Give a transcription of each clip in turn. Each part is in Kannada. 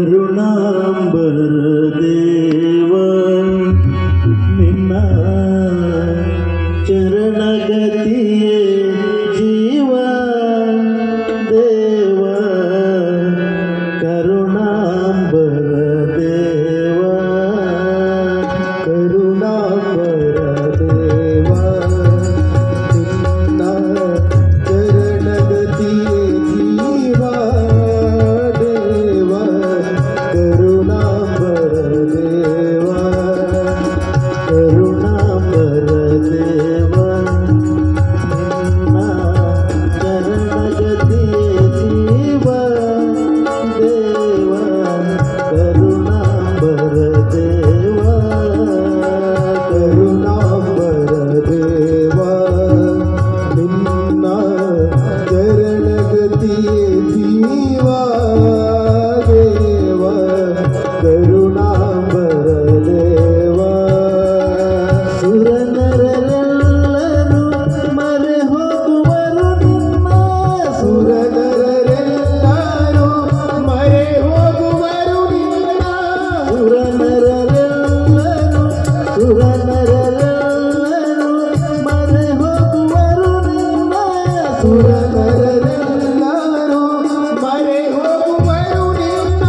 ಕರುಣಾಂಬರ ದೇವ ನಿನ್ನ ಚರಣಗತಿಯೇ ಜೀವ ದೇವ ಕರುಣಾಂಬರ ದೇವ ಕರುಣಾಂಬರ ದೇವ ನಿನ್ನ ಚರಣಗತಿಯೇ ಜೀವ ದೇವ ಕರುಣಾಂಬರ ದೇವ ಕರುಣಾಂಬರ ದೇವ ನಿನ್ನ ಚರಣಗತಿಯೇ ಜೀವ ದೇವ ಕರುಣಾಂಬರ ದೇವ ಕರುಣಾಂಬರ ದೇವ ನಿನ್ನ ಚರಣಗತಿಯೇ ಜೀವ ದೇವ ಕರುಣಾಂಬರ ದೇವ ಸುರನರೆಲ್ಲರೂ ಮರೆ ಹೋಗುವರು ನಿನ್ನ ಸುರನರೆಲ್ಲರೂ ಮರೆ ಹೋಗುವರು ನಿನ್ನ ಸುರನರೆಲ್ಲರೂ ಮರೆ ಹೋಗುವರು ನಿನ್ನ ಸುರನರೆಲ್ಲರೂ ಮರೆ ಹೋಗುವರು ನಿನ್ನ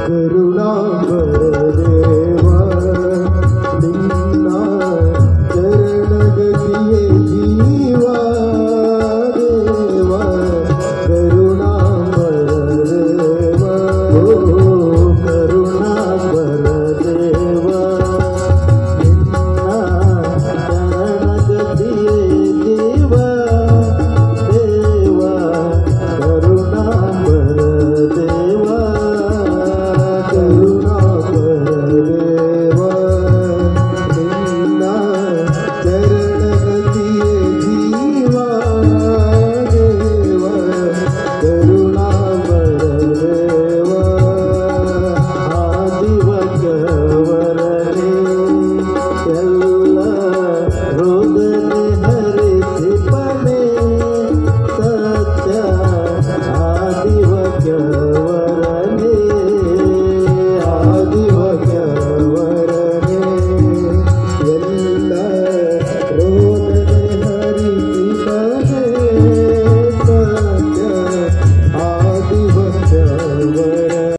ಕರುಣಾಂಬರ